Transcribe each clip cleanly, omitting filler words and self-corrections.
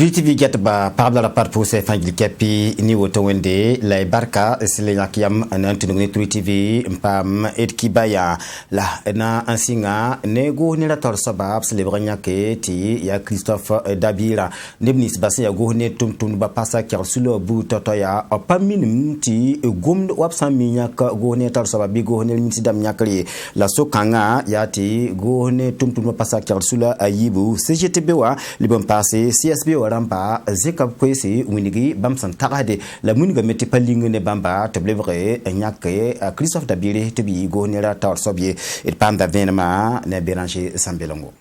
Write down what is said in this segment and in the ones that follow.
Tritivi get ba parabla par pour se fangil kapi ni woto wende la barka sile yakiam anantuni Tritivi mpam et kibaya la na ansinga nego ni la tor sabab sile branyake ti ya Christophe Dabira nebnis base ya go ne tumtum ba pasa kyar sulo bu toto ya opaminum ti gom wapsan minyak go ne tor sabab bi go ne minti dam nyakri la sokanga ya ti go ne tumtum ba pasa kyar sulo ayibu CGTB wa libon passé CSB rampa zekab kwesi winigi bamsan tagade la muniga meti palingue ne bamba te blevre nyake Christophe Dabire te bi go ne la tor sobie et panda venema ne Béranger Sambelongo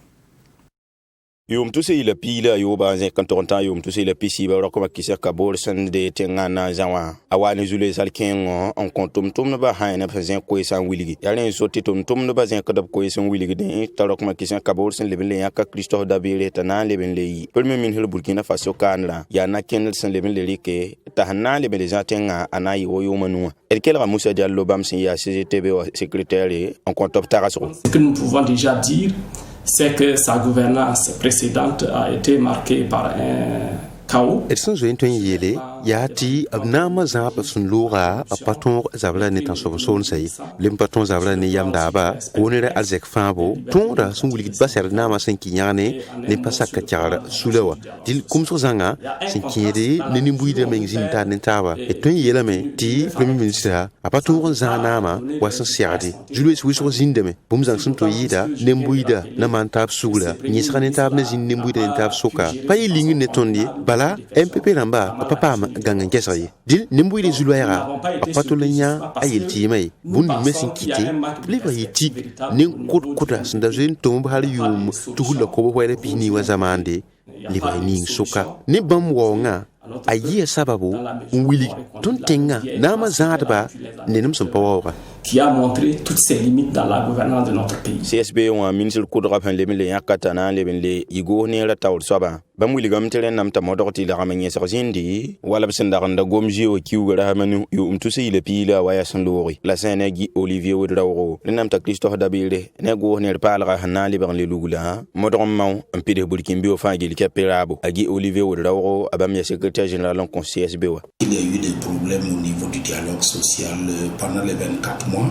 yom tu se ila pila yo ba zin kantoranta yom tu se ila pisi ba rokoma kisa kabor san de tengana zawa awani zule sal kengo on kontum tum no ba hayna fazen ko san wiligi yalen soti tum no ba zin kadab ko san wiligi de tarokoma kisa kabor san leben le yaka Christophe Dabire tana leben le premier ministre Burkina Faso kanla ya na kenel san leben le rike tahana leben les atenga anayi o yo manu elkel ra Moussa Diallo bam sin ya CGTB secrétaire en compte taraso. Ce que nous pouvons déjà dire, c'est que sa gouvernance précédente a été marquée par un chaos. Edson Zointon Yele, Yati, Abnama Zap, Sun Lura, a paton Zavla Netan Son say, Limpaton Zavla Niyam Daba, Onere Azek Fabo, Tonda, Sun will Basser Nama Senkiane, Nepasakachara, Sulawa, Dil Kumsozanga, Senkiri, Ninimbuida Mengzinta Nentava, et Tony Yelame, T, Premier Minister, a paton Zanama, was a Siadi, Julius Wisso Zindeme, Bumzang Suntoida, Nembuida, Namantab Sula, Nisranetabnes in Nimbuida and Tab Soka, Pailing Netondi, Bala, MPP Ramba, Papa. Gangan kesari dil nimbu de zuluera apatolenya ayelti mai bundi mesin kiti liba yiti nin kuta sindazin tomb hal yum tuhula ko wele pini wa zamande liba ni soka ni bam wonga ayi sababu wili tontenga nama zadba nenum son power qui a montré toutes ses limites dans la gouvernance de notre pays. CSB on ministre kudra pan le mele yakatana le benle igo ne la tawul soba bam wili gam tele nam ta modorti la ramanye sarjindi wala bisanda randa gomji o kiwara manu yu mtusi le pila waya san lori la senegi Olivier Wedrawro le nam ta Christophe Dabire ne go ne pala hana le ban le lugula modrom maw un pide burkimbi o fangil kapirabo agi Olivier Wedrawro abam ya secrétaire général en CSB wa. Il y a eu des problèmes au niveau du dialogue social pendant les 24 mois.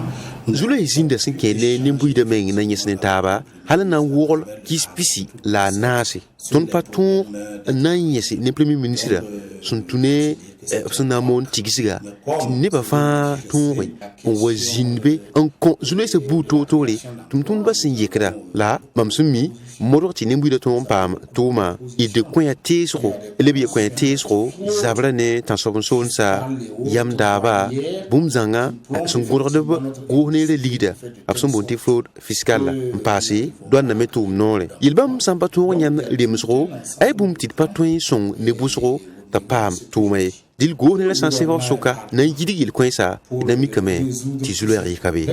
Zula izinda sinkele nimbuida meng na nyesne taba halana wol kispisi la nasi ton paton na nyesi ne premier ministre sun tune suna mon tigisiga ne ba fa tonwe on wazinbe en kon zula se buto tole tum ba sin yekra la mamsumi moroti nimbuida ton pam toma ide koya tesro lebi koya tesro zabrane tan sobon sa yam daba bumzanga sun gorde gourne le leader abson bonti fraude fiscale passé doit na metum nore yilbam sampato nyan lemsro ay bum tit patouin son ne busro ta pam toumay dil gourne la censé soka na yidi il coinsa na mikame ti zulari kabe.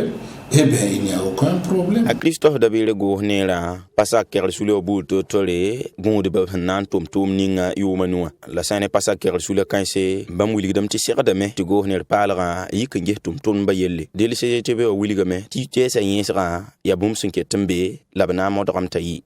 Eh bien, il n'y a aucun problème. A Christophe Dabire gourne la passa ker sule obuto tole gonde ba nan tom ninga yumanua la sane passa ker sule kanse bam wili dam ti sira dame ti gourne palra yik nge tom ba yelle dil CGTB o wili game ti tesa yesra ya bum sunke tembe labana modram tayi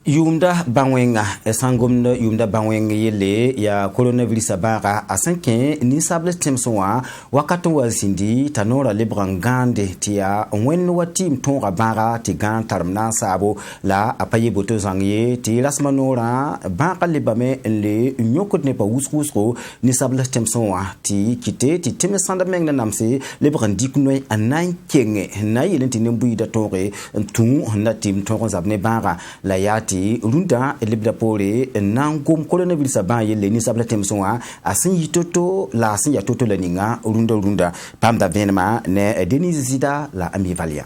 Yumda bangwenga esangomna yumda bangwenga yele ya coronavirus bara asanke ni sable temsoa wakato wazindi tanora librangande tia wen wati mtonga bara tigan tarmna sabo la apaye boto zangye ti lasmanora bara libame le nyokot ne pa wuskusko ni sable temsoa ti kite ti temesanda mengna namse librandi kunoi anan kenge na yelenti nembuida tore tun na tim tonga zabne bara la yati runda elibda pole nangum coronavirus ba yele ni sabla temsoa asin yitoto la asin ya toto la ninga runda pamda venema ne Denise Zida la ami Valia.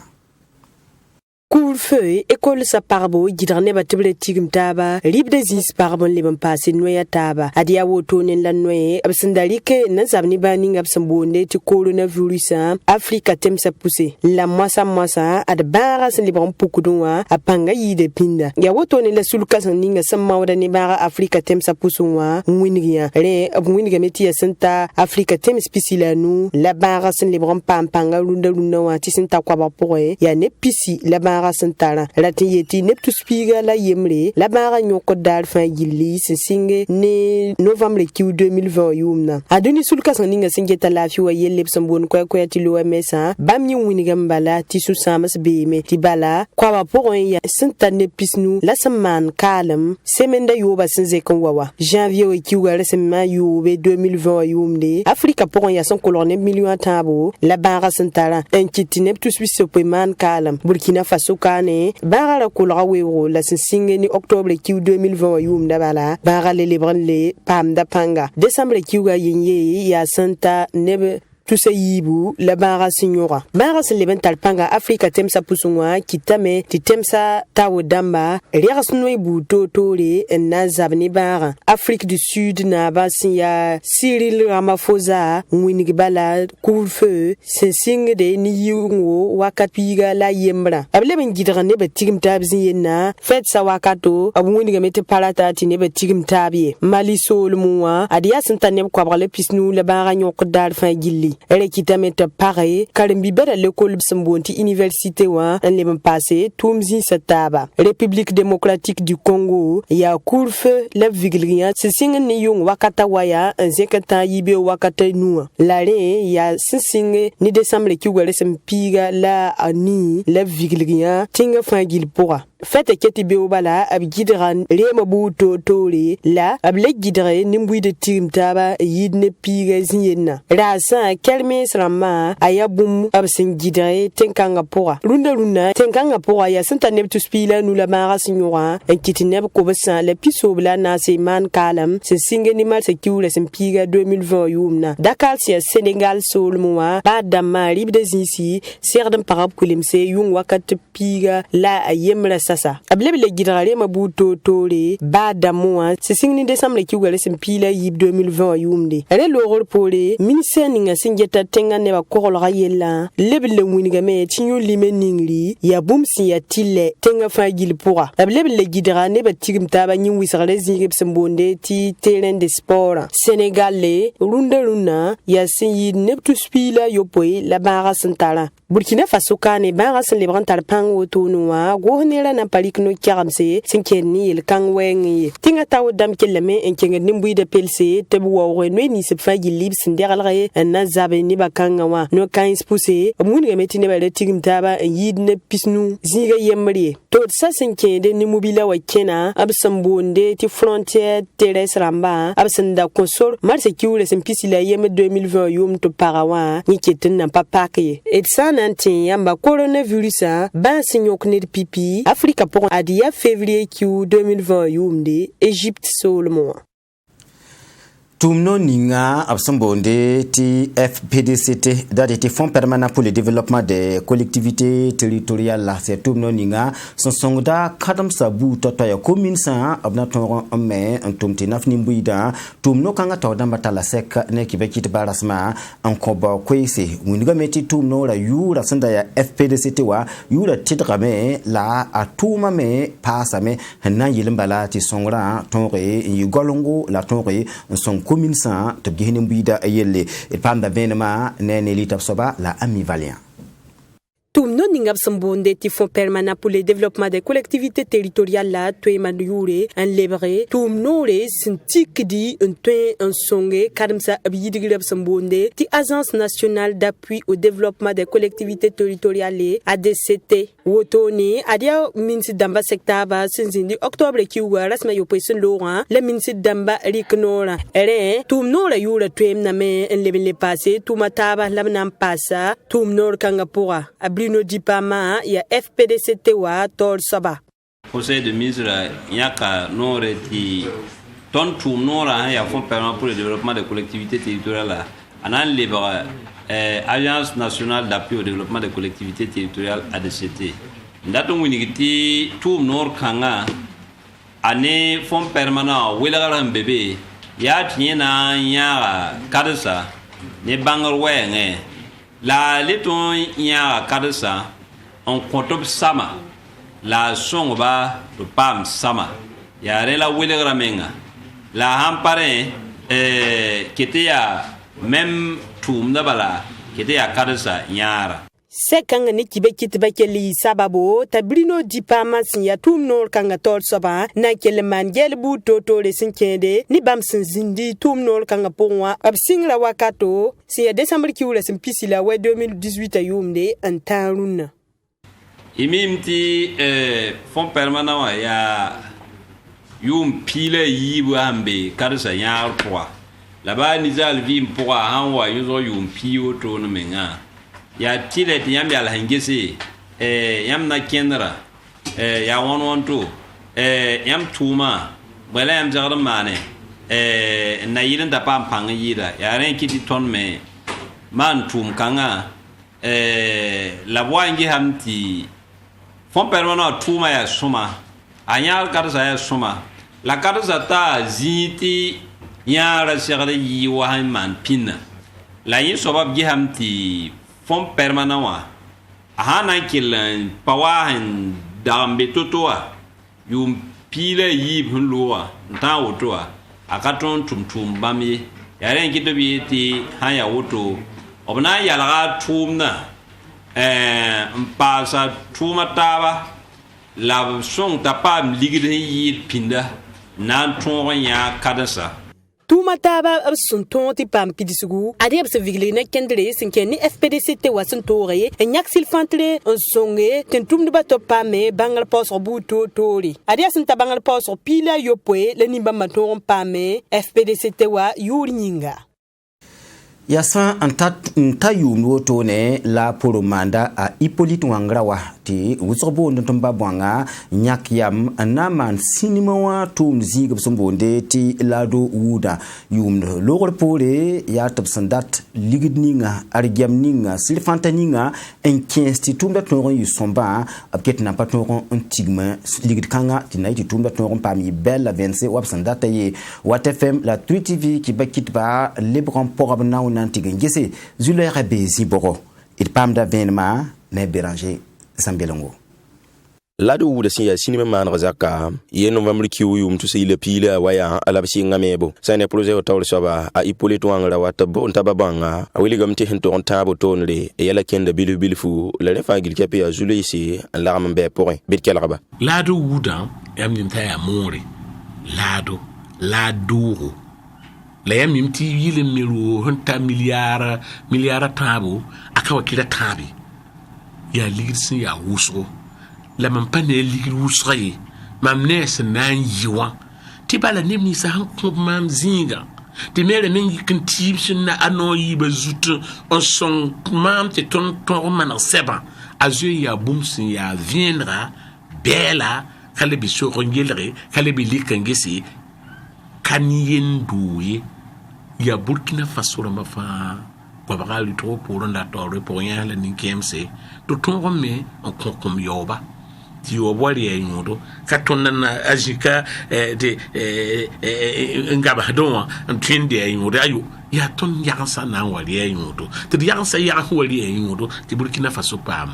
Couvre-feu, école sa parbo, gidrane batible tigum taba, libre des parbon liban passé noya taba, adia wotonen la noye, absendalike, nazabni banning absambonde, tu coronavirus, Afrika tem sa poussé. La moisa, ad baras libran pukudunwa, a panga yide pinda. Ya wotonen la sulkas ninga samauda ni bara Afrika tem sa poussonwa, wingia, re, abwinga metia santa, Afrika tem spicila nou, la baras libran panga lunda wa, tisenta kwa bapoe, ya ne pisi, la bara baga sentara ratin yeti neptu spiga la yemre la baga nyoko dar fa gilli se singe ne novembre ki 2020 yumna aduni sulka saninga singeta la fi wa yelle sambon ko ti lo mesa bam ni wini gambala ti su samas beme ti bala kwa ba poron ya sentane pisnu la saman kalem semenda yoba sinze kon wawa janvier ki wa resema yobe 2020 yumde afrika poron ya son colonel million tabo la baga sentara en kitine tu suisse man kalam burkina faso kane baga la kulga wewo la singe ni octobre ki 2020 yumda bala baga le lebranle pam da panga décembre ki wa yenye ya santa nebe tusa yibu la baga signora baga se leben talpanga afrika temsa pusungwa kitame ti temsa tawo damba regas noy bu totore en nazabni baga afrique du sud na basia Cyril Ramaphosa wini bala couvre-feu se singe de ni yungo wakapiga la yembra ableben gidra ne batigim tabzi yenna fet sa wakato abwini gamete palata ti ne batigim tabiye mali solmuwa adia santane ko abale pisnu la baga nyok dal fa gilli ele kitameta pare karimbi bera l'école Bsambonti université wa en le passé tumzi sataba République démocratique du Congo ya couvre-feu la vigilria se singe ni yung wakata waya en zekata yibe wakata nuwa lare ya singe ni décembre ki gwale sempiga la ani la vigilria tinga fangil pora fete keti beobala ab gidran rema buto tore la ab le gidre nimbui de tim taba yidne piga zinyenna rasa kelme srama ayabum ab sin gidre tenkanga pora runda tenkanga pora ya santa nebtu spila nu la mara signora en kitineb ko basa le pisobla na se man kalam se singe ni mal se kiule sem piga 2020 yumna dakal sia Sénégal solmoa ba damari de zinsi serdem parab kulimse yung wakat piga la ayemra sasa ablebele gidrare mabuto tore ba damoa se singni décembre ki gwale sem pila yib 2020 yumde ale lorol pole ministère ninga singeta tenga ne ba korolga yella lebele winiga me tinyo lime ningri ya bumsi ya tille tenga fa gil pora ablebele gidra ne ba tigim taba nyi wisarle zingib sembonde ti terrain de sport Sénégal le runda ya sinyi neptu spila yopoe la bara santara Burkina Faso kane baga sen lebran talpang wotonwa gohnera na palikno kiramse sinkenni el kangwengi tinga taw dam kelame en kenga nimbui de pelse tebu wa ni se fagi lib sinderalre na zabe ni bakanga wa no kains pousse mun ga metine ba de tigim taba yidne pisnu ziga yemri to sa sinkende ni mobila wa kena absambonde ti frontière terrestre ramba absanda konsol marse kiule sen pisila yem 2020 yum to parawa ni ketin na papake et sana yamba coronavirus ba signok ne pipi Afrika pour adia février Q 2020 yumde Egypte seulement Tumno ninga absambonde ti FPDCT date Fonds permanent pour le développement des collectivités territoriales là c'est tumno ninga son sonda kadam sabu toto ya commune sa abna ton me tumti nafni mbuida tumno kanga tawda batala sek ne kibekit barasma en koba kwese muniga meti tumno la yura sanda ya FPDCT wa yura tidrame la atuma me pasa me na yilimbala ti songra tonre yigolongo la tonre son commune sa to gihni mbida yelle et panda venema nene litap soba la ami Valiant Tumno ningab sambonde ti Fonds permanent pour le développement des collectivités territoriales la tuema yure en lebre tumno re sintik di un songe kadamsa abiyidigab sambonde ti agence nationale d'appui au développement des collectivités territoriales ADCT wotoni adia minsi damba sektaba sinzindi octobre ki wa rasma yo pesin loran le minsi damba riknora ere tumno la yura tuemna me en le passé tumataba lamnam passa tumno kanga pora Bruno Dipama ya FPDCT wa tor saba Conseil de ministre yaka nore ti ton tum nora ya Fonds permanent pour le développement des collectivités territoriales anan libera Agence nationale d'appui au développement des collectivités territoriales ADCT ndato winigiti tum nor kanga ane Fonds permanent welagaran bébé ya tiena ya kadasa ne bangar wenge la leton ya kadasa on kotob sama la songba to pam sama ya rela welegra menga la hampare kete ya même tum na bala kete ya kadasa nyara Sekanga ni kibe kitba keli sababo tabrino dipama sin ya tum nor kanga tol soba na kele man gel bu toto le sin kende ni bam sin zindi tum nor kanga pongwa ab singla wakato sin ya December ki wala sin pisila wa 2018 ayumde antaruna imimti fond permanent wa ya yum pile yibu ambe karsa yar poa là-bas nizal vim poa hanwa yuzo yum pio to no menga ya tile ti yam ya la hangese yam na kendra ya 112 yam tuma bala yam jagar mane na yirin da pam pang yida ya ren kiti ton me man tum kanga la boangi hamti fon permanent tuma ya suma anyal karza ya suma la karza ta ziti yara segre yi wa man pinna la yin sobab gi hamti fond permanent wa hana kilan pawahan dambe totoa yum pile yib hunloa nta wotoa akaton tumtum bami yaren kito bieti haya woto obna yalaga tumna mpasa tuma taba la song tapam ligide yid pinda nan ton ya kadasa Tuma taba ab sun tonti pam pidisugu adi ab se vigle na kendre sin ken ni FPDC te wasun tore en yak sil fantre on songe ten tum de bato pame bangal pos buto tori adi asin ta bangal pos pila yopwe le nimba maton pame FPDC te wa yurinyinga Yasa ntayu mwoto ne la poromanda a Hippolyte Wangrawa ti wusobo ntomba bwanga nyak yam naman sinima wa tum zig sombolde ti lado wuda yum logor pole ya tabsandat ligidninga argyamninga silfantaninga en kinsti tumda toron yusomba abket na patron antigma ligid kanga tinaiti tumda toron parmi belle 25 wabsandata ye watfm la 3 TV qui bakit ba lebran porabna nantigen gese zule rabe ziboro il pam da venma ne béranger Sambelongo. Lado wuda siya sinima man zaka ye novembre kiwu yum to sile pile waya alabsi ngamebo sane projet o tawle soba a Hippolyte Wangrawa tabo ntaba banga awili gamti hinto on tabo tonre e yala kenda bilfu la refa gil kapi a zulisi alarm be point bit kelaba lado wuda yam nim taya more lado la yam nim ti yile miru hunta miliara tabo akawa kila tabi ya ligirsin ya wuso la mampane ligir wusray mamnes nan yiwa ti bala nimni sa han ko mam zinga ti mere men yikin tibsin na anoyi bazut on son mam te ton man seba azu ya bumsin ya viendra bela kale bi so rongelre kale bi likangesi kaniyen douye ya Burkina Faso mafa kwa bakali to pour la tore pour rien la ninkemse to ton me on kom yoba ti obwali ya nyodo katonna na ajika de ngaba donwa ntwinde ya nyodo ayo ya ton yakansa na wali ya nyodo ti yakansa ya wali ya nyodo ti Burkina Faso pam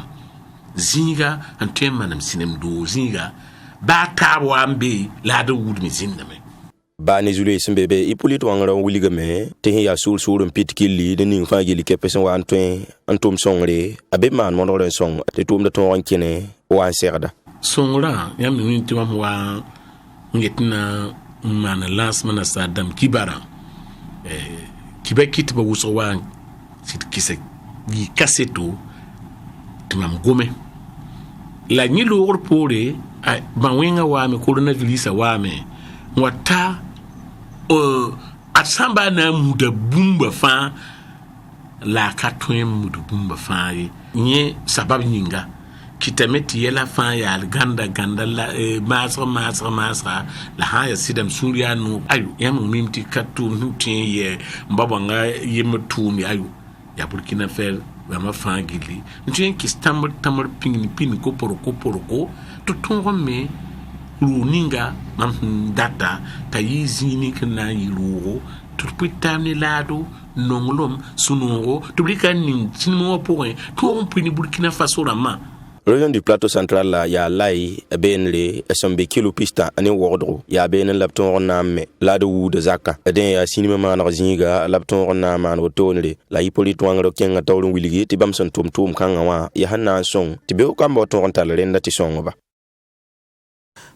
zinga antema na msinem do zinga ba tabwa mbe la do wud mi ziname ba ne zule simbebe Hippolyte Wangrawa wuligame te ya sul pit killi de ning fa gili kepesen wa antum songre abe man mon ron song te tum de ton kene wa serda songra yam ni ti wa ngetna man last man sadam kibara kibekit ba wuso wa sit kise gi kaseto timam gome la ni lo pore ba wenga wa me coronavirus wa me wata asamba na muda bumba fa la katwen muda bumba fa nye sababu nyinga kitameti yela fa ya ganda la masra la haya sidam suria no ayu yamu mimti katu nutin ye mbabanga yemtumi ayu ya Burkina Faso ma fa gili ntien ki tamar pin ko poroko to tongo me runinga mam data tayizini kana yirugo turpitani lado nongolom sunongo tublika nin sinmo point to on pini Burkina Faso rama région du plateau central la ya lai benre sambe kilo pista ani wordro ya benen lapton namme la de wu de zaka den ya sinima man zinga lapton na man wotonre la hipolito wangro kenga tawrun wiligi ti bamson tum kanga wa ya hanna song ti be ko ambo ton tal renda ti songo ba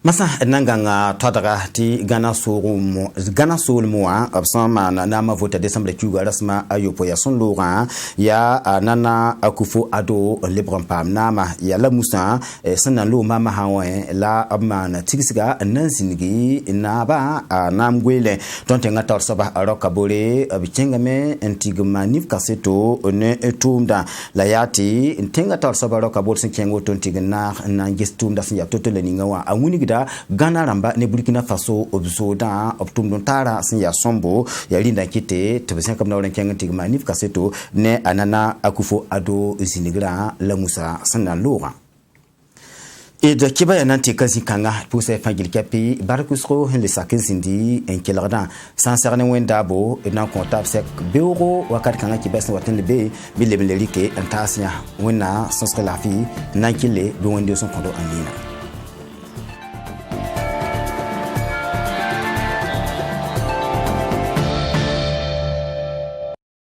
masa nanganga twadara ti Ghana Soul absama na ma vote décembre tu rasma ayopo ya son Laurent ya Nana Akufo Addo Lebron Pam nama ya la Musa sanan lo mama hawe la amana tigisiga nansingi na ba namgwele tonte ngata soba rokabore abicengame antigma nif kaseto ne etumda la yati ntenga tar soba rokabore sinkengo tontigna na gestumda sinya totole ningawa awuni Ghana ramba ne Burkina Faso obzoda optum don tara sin ya sombo ya linda kite tebesen kam na wala kenga tigma nif kaseto ne Nana Akufo Addo zinigra la Musa sanan Laurent et de Kibaya nanti kazi kanga pour se fangil kapi barakusro le sakin sindi en kelardan sans cerne wendabo et nan comptable sek beuro wakat kanga kibes waten be bilebelike antasnya wena sans que la fille nankile be wende son kondo anina